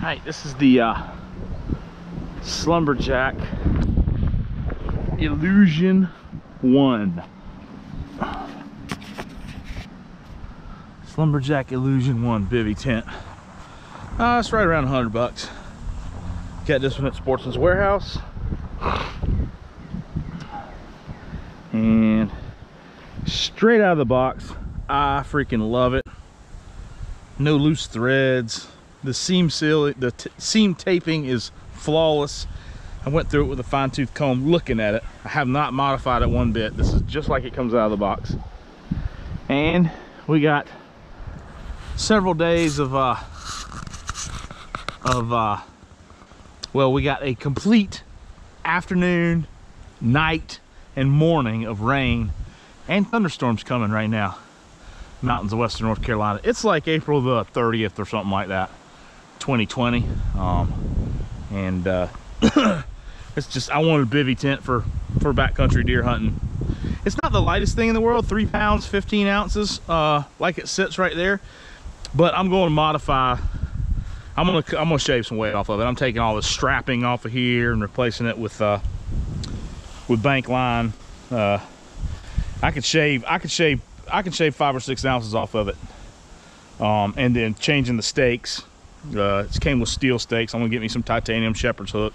Alright, this is the Slumberjack Illusion 1. Slumberjack Illusion 1 Bivy tent. It's right around $100. Got this one at Sportsman's Warehouse. And straight out of the box, I freaking love it. No loose threads. The seam seal, the seam taping is flawless. I went through it with a fine-tooth comb looking at it. I have not modified it one bit. This is just like it comes out of the box. And we got several days of well, we got a complete afternoon, night, and morning of rain and thunderstorms coming right now. Mountains of western North Carolina. It's like April the 30th or something like that, 2020. It's just, I wanted a bivy tent for backcountry deer hunting. It's not the lightest thing in the world, 3 pounds 15 ounces, like it sits right there, but I'm going to modify. I'm gonna shave some weight off of it. I'm taking all the strapping off of here and replacing it with bank line. I could shave 5 or 6 ounces off of it, and then changing the stakes. It came with steel stakes. I'm gonna get me some titanium shepherd's hook,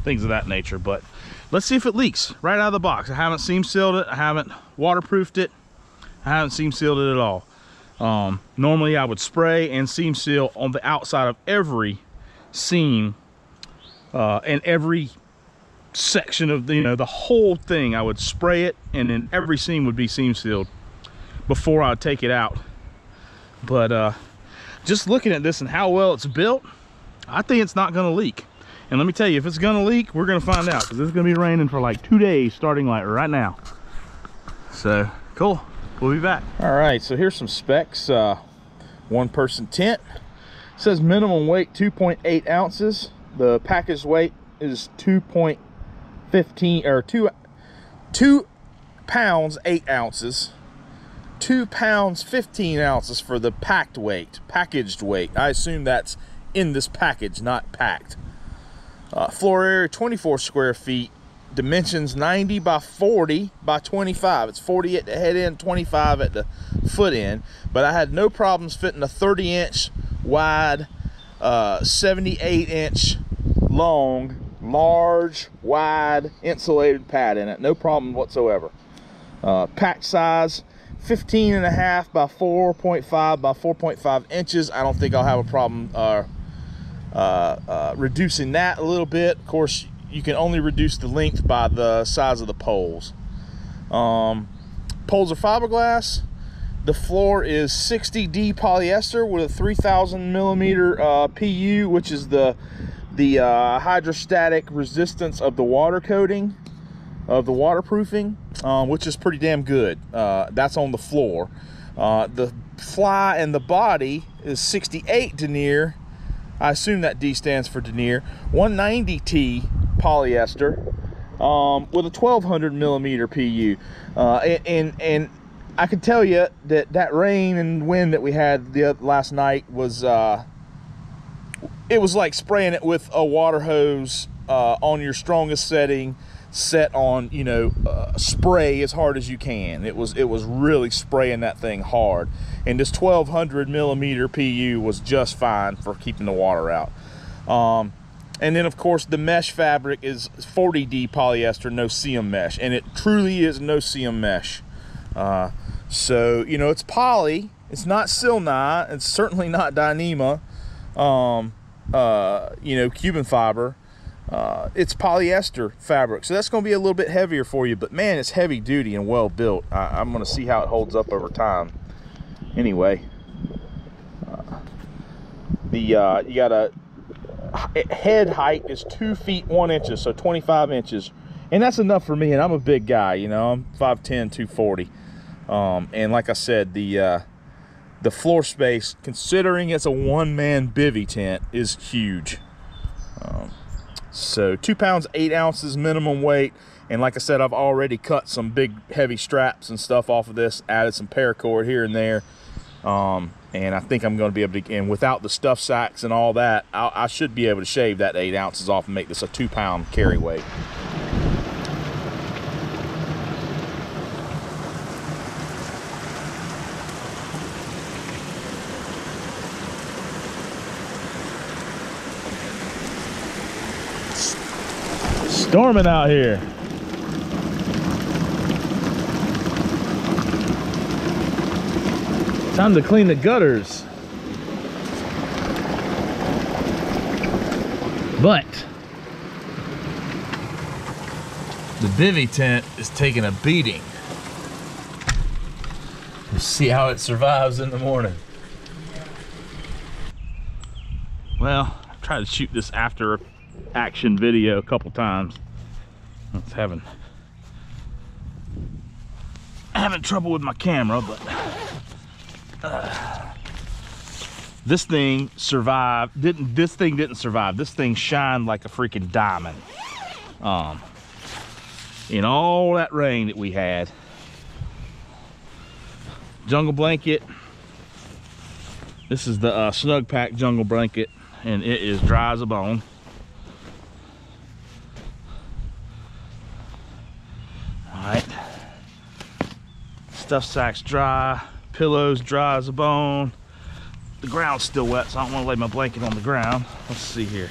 things of that nature. But let's see if it leaks right out of the box. I haven't seam sealed it. I haven't waterproofed it. I haven't seam sealed it at all. Normally I would spray and seam seal on the outside of every seam, and every section of the, the whole thing. I would spray it, and then every seam would be seam sealed before I'd take it out. But just looking at this and how well it's built, I think it's not gonna leak. And let me tell you, if it's gonna leak, we're gonna find out, because it's gonna be raining for like 2 days starting like right now. So cool, we'll be back. All right, so here's some specs. 1-person tent. It says minimum weight 2.8 ounces. The package weight is 2.15 or 2 pounds 8 ounces. 2 pounds 15 ounces for the packed weight, packaged weight. I assume that's in this package, not packed. Floor area 24 square feet. Dimensions 90 by 40 by 25. It's 40 at the head end, 25 at the foot end. But I had no problems fitting a 30-inch wide, 78-inch long, large, wide, insulated pad in it. No problem whatsoever. Patch size 15.5 by 4.5 by 4.5 inches. I don't think I'll have a problem reducing that a little bit. Of course, you can only reduce the length by the size of the poles. Poles are fiberglass. The floor is 60D polyester with a 3,000 millimeter PU, which is the hydrostatic resistance of the water coating, of the waterproofing, which is pretty damn good. That's on the floor. The fly and the body is 68 denier. I assume that D stands for denier. 190T polyester, with a 1,200 millimeter PU. And I can tell you that rain and wind that we had last night was, it was like spraying it with a water hose on your strongest setting, set on, spray as hard as you can. It was really spraying that thing hard. And this 1,200 millimeter PU was just fine for keeping the water out. And then of course the mesh fabric is 40D polyester, no CM mesh, and it truly is no CM mesh. So it's poly, it's not Silni, it's certainly not Dyneema, Cuban fiber. It's polyester fabric, so that's going to be a little bit heavier for you, but man, it's heavy duty and well built. I'm going to see how it holds up over time. Anyway, you got a head height is 2 feet 1 inch, so 25 inches, and that's enough for me, and I'm a big guy. I'm 5'10", 240, and like I said, the floor space, considering it's a one-man bivy tent, is huge. So 2 pounds 8 ounces minimum weight, and like I said, I've already cut some big heavy straps and stuff off of this, added some paracord here and there. And I think I'm going to be able to, and without the stuff sacks and all that, I should be able to shave that 8 ounces off and make this a 2-pound carry weight. Storming out here. Time to clean the gutters. But the Bivy tent is taking a beating. We'll see how it survives in the morning. Well, I've tried to shoot this after action video a couple times. I was having trouble with my camera, but this thing survived. This thing didn't survive. This thing shined like a freaking diamond. In all that rain that we had. Jungle blanket. This is the Snug Pack jungle blanket, and it is dry as a bone. Alright, stuff sack's dry, pillows dry as a bone. The ground's still wet, so I don't want to lay my blanket on the ground. Let's see here.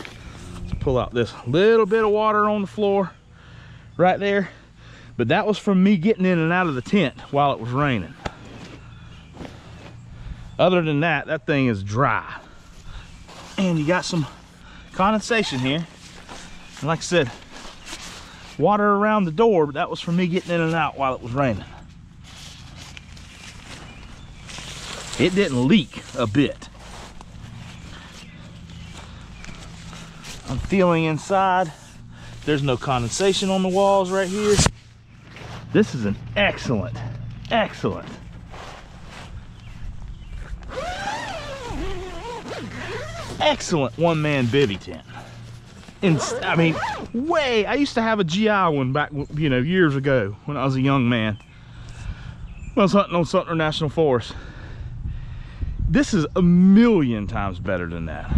Let's pull out this little bit of water on the floor right there. But that was from me getting in and out of the tent while it was raining. Other than that, that thing is dry. And you got some condensation here. And like I said, water around the door, but that was from me getting in and out while it was raining. It didn't leak a bit. I'm feeling inside. There's no condensation on the walls right here. This is an excellent one-man bivy tent. I mean, I used to have a GI one back, you know, years ago when I was a young man. When I was hunting on Sumter National Forest. This is a million times better than that.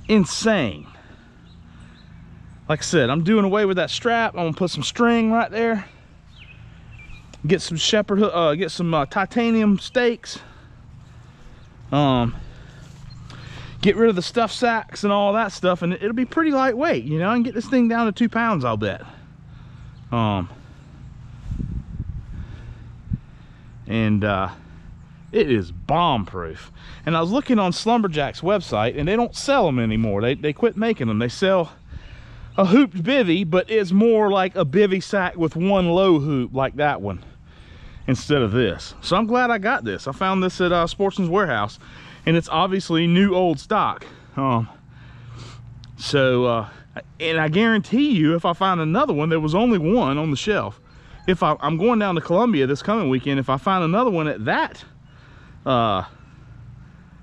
Insane. Like I said, I'm doing away with that strap. I'm gonna put some string right there. Get some get some titanium stakes. Get rid of the stuff sacks and all that stuff, and it'll be pretty lightweight. You know, I can get this thing down to 2 pounds, I'll bet. It is bomb proof. And I was looking on Slumberjack's website, and they don't sell them anymore. They quit making them. They sell a hooped bivy, but it's more like a bivy sack with one low hoop like that one instead of this. So I'm glad I got this. I found this at Sportsman's Warehouse, and it's obviously new old stock. And I guarantee you, if I find another one, there was only one on the shelf. If I'm going down to Columbia this coming weekend, if I find another one at that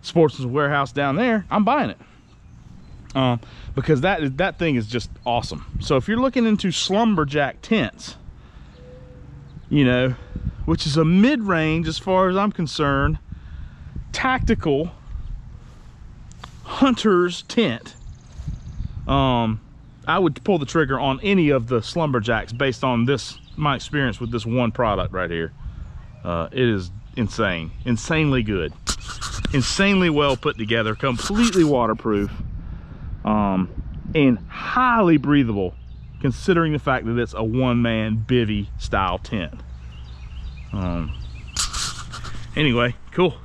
Sportsman's Warehouse down there, I'm buying it. Because that thing is just awesome. So if you're looking into Slumberjack tents, you know, which is a mid-range as far as I'm concerned, tactical hunter's tent, I would pull the trigger on any of the Slumberjacks based on my experience with this one product right here. It is insane, insanely good, insanely well put together, completely waterproof, and highly breathable, considering the fact that it's a one-man bivy style tent. Anyway, cool.